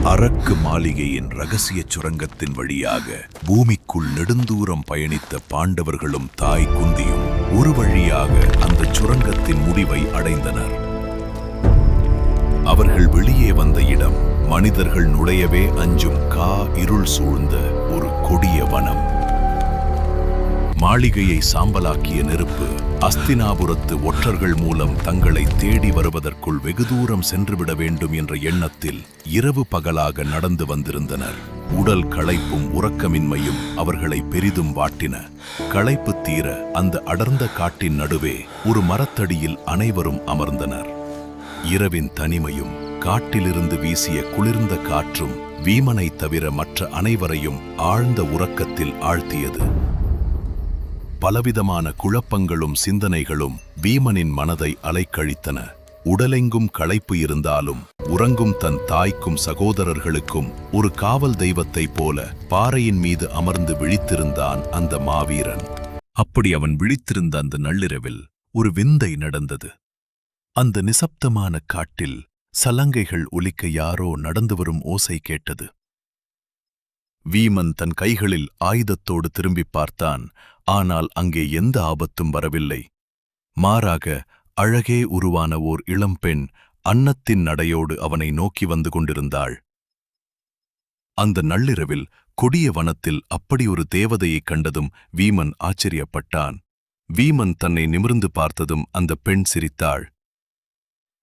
அரக்கு மாளிகையின் ரகசிய சுரங்கத்தின் வழியாக பூமிக்குள் நெடுந்தூரம் பயணித்த பாண்டவர்களும் தாய் குந்தியும் ஒரு வழியாக அந்த சுரங்கத்தின் முடிவை அடைந்தனர். அவர்கள் வெளியே வந்த இடம் மனிதர்கள் நுழையவே அஞ்சும் இருள் சூழ்ந்த ஒரு கொடிய வனம். மாளிகையை சாம்பலாக்கிய நெருப்பு அஸ்தினாபுரத்து ஒற்றர்கள் மூலம் தங்களை தேடி வருவதற்குள் வெகு தூரம் சென்றுவிட வேண்டும் என்ற எண்ணத்தில் இரவு பகலாக நடந்து வந்திருந்தனர். உடல் களைப்பும் உறக்கமின்மையும் அவர்களை பெரிதும் வாட்டின. களைப்பு தீர அந்த அடர்ந்த காட்டின் நடுவே ஒரு மரத்தடியில் அனைவரும் அமர்ந்தனர். இரவின் தனிமையும் காட்டிலிருந்து வீசிய குளிர்ந்த காற்றும் வீமனை தவிர மற்ற அனைவரையும் ஆழ்ந்த உறக்கத்தில் ஆழ்த்தியது. பலவிதமான குழப்பங்களும் சிந்தனைகளும் வீமனின் மனதை அலைக்கழித்தன. உடலெங்கும் களைப்பு இருந்தாலும் உறங்கும் தன் தாய்க்கும் சகோதரர்களுக்கும் ஒரு காவல் தெய்வத்தைப் போல பாறையின் மீது அமர்ந்து விழித்திருந்தான் அந்த மாவீரன். அப்படி அவன் விழித்திருந்த அந்த நள்ளிரவில் ஒரு விந்தை நடந்தது. அந்த நிசப்தமான காட்டில் சலங்கைகள் ஒலிக்க யாரோ நடந்து வரும் ஓசை கேட்டது. வீமன் தன் கைகளில் ஆயுதத்தோடு திரும்பி பார்த்தான். ஆனால் அங்கே எந்த ஆபத்தும் வரவில்லை. மாறாக அழகே உருவான ஓர் இளம்பெண் அன்னத்தின் நடையோடு அவனை நோக்கி வந்து கொண்டிருந்தாள். அந்த நள்ளிரவில் கொடிய வனத்தில் அப்படி ஒரு தேவதையைக் கண்டதும் வீமன் ஆச்சரியப்பட்டான். வீமன் தன்னை நிமிர்ந்து பார்த்ததும் அந்த பெண் சிரித்தாள்.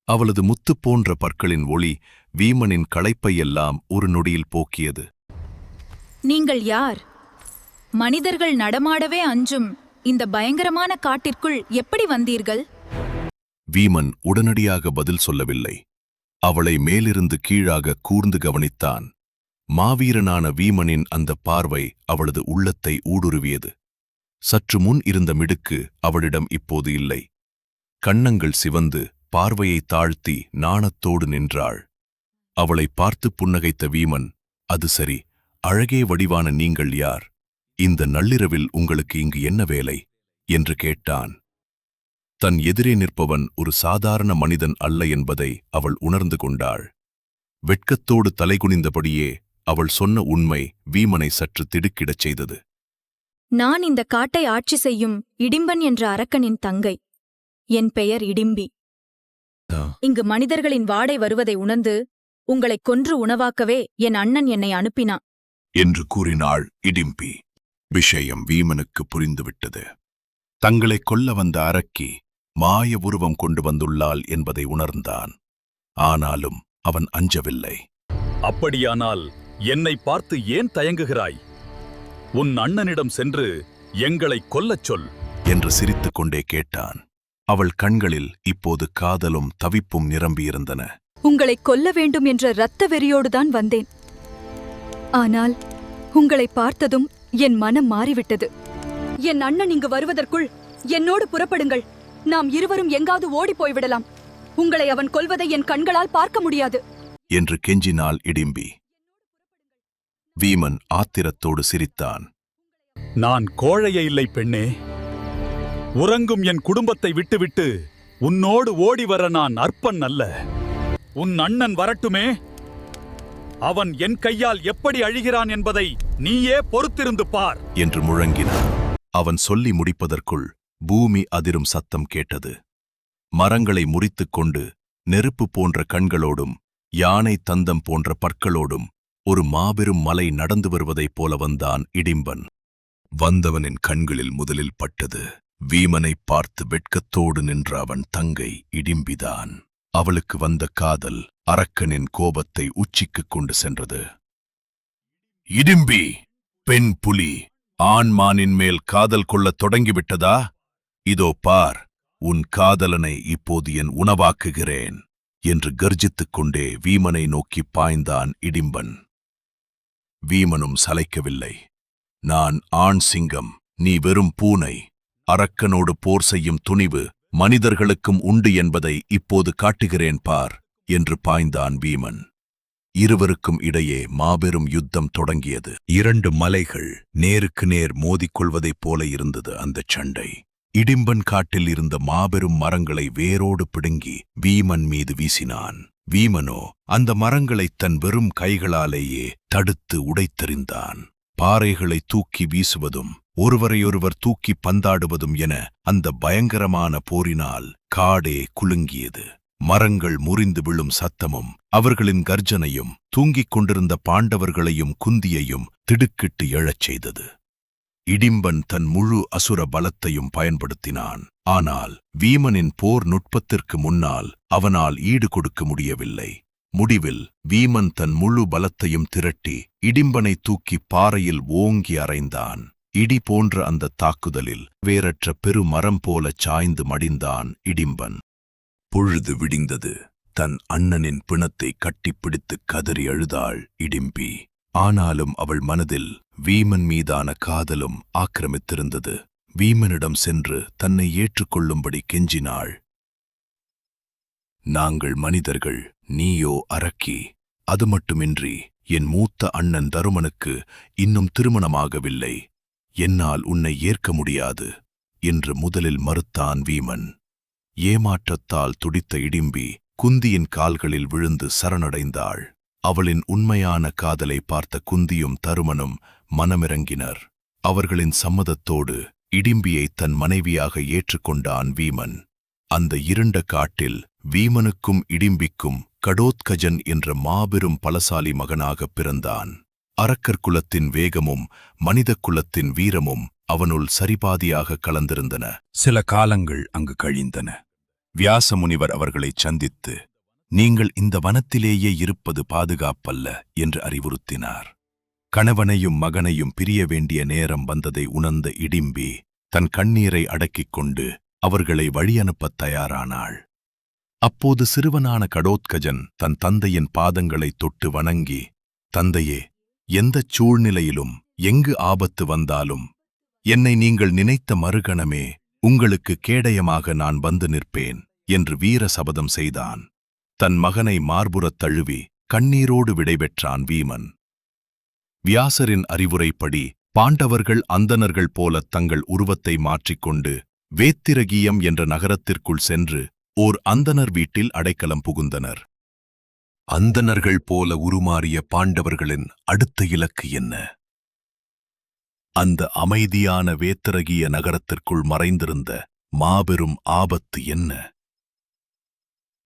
அவளது முத்து போன்ற பற்களின் ஒளி வீமனின் களைப்பையெல்லாம் ஒரு நொடியில் போக்கியது. நீங்கள் யார்? மனிதர்கள் நடமாடவே அஞ்சும் இந்த பயங்கரமான காட்டிற்குள் எப்படி வந்தீர்கள்? வீமன் உடனடியாக பதில் சொல்லவில்லை. அவளை மேலிருந்து கீழாக கூர்ந்து கவனித்தான். மாவீரனான வீமனின் அந்த பார்வை அவளது உள்ளத்தை ஊடுருவியது. சற்று முன் இருந்த மிடுக்கு அவளிடம் இப்போது இல்லை. கன்னங்கள் சிவந்து பார்வையை தாழ்த்தி நாணத்தோடு நின்றாள். அவளை பார்த்து புன்னகைத்த வீமன், அது சரி, அழகே வடிவான நீங்கள் யார்? இந்த நள்ளிரவில் உங்களுக்கு இங்கு என்ன வேலை என்று கேட்டான். தன் எதிரே நிற்பவன் ஒரு சாதாரண மனிதன் அல்ல என்பதை அவள் உணர்ந்து கொண்டாள். வெட்கத்தோடு தலைகுனிந்தபடியே அவள் சொன்ன உண்மை வீமனை சற்று திடுக்கிடச் செய்தது. நான் இந்த காட்டை ஆட்சி செய்யும் இடிம்பன் என்ற அரக்கனின் தங்கை. என் பெயர் இடிம்பி. இங்கு மனிதர்களின் வாடை வருவதை உணர்ந்து உங்களைக் கொன்று உணவாக்கவே என் அண்ணன் என்னை அனுப்பினான் என்று கூறினாள் இடிம்பி. விஷயம் வீமனுக்கு புரிந்துவிட்டது. தங்களை கொல்ல வந்த அரக்கி மாய உருவம் கொண்டு வந்துள்ளாள் என்பதை உணர்ந்தான். ஆனாலும் அவன் அஞ்சவில்லை. அப்படியானால் என்னை பார்த்து ஏன் தயங்குகிறாய்? உன் அண்ணனிடம் சென்று எங்களை கொல்லச் சொல் என்று சிரித்துக் கொண்டே கேட்டான். அவள் கண்களில் இப்போது காதலும் தவிப்பும் நிரம்பியிருந்தன. உங்களைக் கொல்ல வேண்டும் என்ற இரத்த வெறியோடுதான் வந்தேன். ஆனால் உங்களை பார்த்ததும் என் மனம் மாறிவிட்டது. என் அண்ணன் இங்கு வருவதற்குள் என்னோடு புறப்படுங்கள். நாம் இருவரும் எங்காவது ஓடிப் போய்விடலாம். உங்களை அவன் கொல்வதை என் கண்களால் பார்க்க முடியாது என்று கெஞ்சினாள் இடிம்பி. வீமன் ஆத்திரத்தோடு சிரித்தான். நான் கோழையே இல்லை பெண்ணே. உறங்கும் என் குடும்பத்தை விட்டுவிட்டு உன்னோடு ஓடி வர நான் அற்பன் அல்ல. உன் அண்ணன் வரட்டுமே. அவன் என் கையால் எப்படி அழிகிறான் என்பதை நீயே பொறுத்திருந்து பார் என்று முழங்கினான். அவன் சொல்லி முடிப்பதற்குள் பூமி அதிரும் சத்தம் கேட்டது. மரங்களை முறித்துக் கொண்டு நெருப்பு போன்ற கண்களோடும் யானை தந்தம் போன்ற பற்களோடும் ஒரு மாபெரும் மலை நடந்து வருவதைப் போல வந்தான் இடிம்பன். வந்தவனின் கண்களில் முதலில் பட்டது வீமனை பார்த்து வெட்கத்தோடு நின்ற அவன் தங்கை இடிம்பிதான். அவளுக்கு வந்த காதல் அரக்கனின் கோபத்தை உச்சிக்குக் கொண்டு சென்றது. இடிம்பி, பெண் புலி, ஆண்மானின் மேல் காதல் கொள்ளத் தொடங்கிவிட்டதா? இதோ பார், உன் காதலனை இப்போது என் உணவாக்குகிறேன் என்று கர்ஜித்துக் கொண்டே வீமனை நோக்கி பாய்ந்தான் இடிம்பன். வீமனும் சளைக்கவில்லை. நான் ஆண் சிங்கம், நீ வெறும் பூனை. அரக்கனோடு போர் செய்யும் துணிவு மனிதர்களுக்கும் உண்டு என்பதை இப்போது காட்டுகிறேன் பார் என்று பாய்ந்தான் வீமன். இருவருக்கும் இடையே மாபெரும் யுத்தம் தொடங்கியது. இரண்டு மலைகள் நேருக்கு நேர் மோதிக்கொள்வதைப் போல இருந்தது அந்தச் சண்டை. இடிம்பன் காட்டில் இருந்த மாபெரும் மரங்களை வேரோடு பிடுங்கி வீமன் மீது வீசினான். வீமனோ அந்த மரங்களைத் தன் வெறும் கைகளாலேயே தடுத்து உடைத்தெறிந்தான். பாறைகளை தூக்கி வீசுவதும் ஒருவரையொருவர் தூக்கி பந்தாடுவதும் என அந்த பயங்கரமான போரினால் காடே குலுங்கியது. மரங்கள் முறிந்து விழும் சத்தமும் அவர்களின் கர்ஜனையும் தூங்கிக் கொண்டிருந்த பாண்டவர்களையும் குந்தியையும் திடுக்கிட்டு எழச் செய்தது. இடிம்பன் தன் முழு அசுர பலத்தையும் பயன்படுத்தினான். ஆனால் வீமனின் போர் நுட்பத்திற்கு முன்னால் அவனால் ஈடு கொடுக்க முடியவில்லை. முடிவில் வீமன் தன் முழு பலத்தையும் திரட்டி இடிம்பனை தூக்கி பாறையில் ஓங்கி அறைந்தான். இடி போன்ற அந்த தாக்குதலில் வேறற்ற பெருமரம் போலச் சாய்ந்து மடிந்தான் இடிம்பன். பொழுது விடிந்தது. தன் அண்ணனின் பிணத்தை கட்டிப்பிடித்து கதறி அழுதாள் இடிம்பி. ஆனாலும் அவள் மனதில் வீமன் மீதான காதலும் ஆக்கிரமித்திருந்தது. வீமனிடம் சென்று தன்னை ஏற்றுக்கொள்ளும்படி கெஞ்சினாள். நாங்கள் மனிதர்கள், நீயோ அரக்கி. அது மட்டுமின்றி என் மூத்த அண்ணன் தருமனுக்கு இன்னும் திருமணமாகவில்லை. என்னால் உன்னை ஏற்க முடியாது என்று முதலில் மறுத்தான் வீமன். ஏமாற்றத்தால் துடித்த இடிம்பி குந்தியின் கால்களில் விழுந்து சரணடைந்தாள். அவளின் உண்மையான காதலை பார்த்த குந்தியும் தருமனும் மனமிறங்கினர். அவர்களின் சம்மதத்தோடு இடிம்பியை தன் மனைவியாக ஏற்றுக்கொண்டான் வீமன். அந்த இருண்ட காட்டில் வீமனுக்கும் இடிம்பிக்கும் கடோத்கஜன் என்ற மாபெரும் பலசாலி மகனாகப் பிறந்தான். அரக்கர் குலத்தின் வேகமும் மனித குலத்தின் வீரமும் அவனுள் சரிபாதியாக கலந்திருந்தன. சில காலங்கள் அங்கு கழிந்தன. வியாச முனிவர் அவர்களைச் சந்தித்து, நீங்கள் இந்த வனத்திலேயே இருப்பது பாதுகாப்பல்ல என்று அறிவுறுத்தினார். கணவனையும் மகனையும் பிரிய வேண்டிய நேரம் வந்ததை உணர்ந்த இடிம்பி தன் கண்ணீரை அடக்கிக் கொண்டு அவர்களை வழியனுப்பத் தயாரானாள். அப்போது சிறுவனான கடோத்கஜன் தன் தந்தையின் பாதங்களைத் தொட்டு வணங்கி, தந்தையே, எந்தச் சூழ்நிலையிலும் எங்கு ஆபத்து வந்தாலும் என்னை நீங்கள் நினைத்த மறுகணமே உங்களுக்கு கேடயமாக நான் வந்து நிற்பேன் என்று வீர சபதம் செய்தான். தன் மகனை மார்புறத் தழுவி கண்ணீரோடு விடைபெற்றான் வீமன். வியாசரின் அறிவுரைப்படி பாண்டவர்கள் அந்தணர்கள் போலத் தங்கள் உருவத்தை மாற்றிக்கொண்டு வேத்திரகீயம் என்ற நகரத்திற்குள் சென்று ஓர் அந்தணர் வீட்டில் அடைக்கலம் புகுந்தனர். அந்தணர்கள் போல உருமாறிய பாண்டவர்களின் அடுத்த இலக்கு என்ன? அந்த அமைதியான வேத்திரகீய நகரத்திற்குள் மறைந்திருந்த மாபெரும் ஆபத்து என்ன?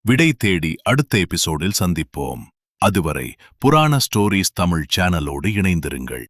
விடை தேடி அடுத்த எபிசோடில் சந்திப்போம். அதுவரை புராண ஸ்டோரீஸ் தமிழ் சேனலோடு இணைந்திருங்கள்.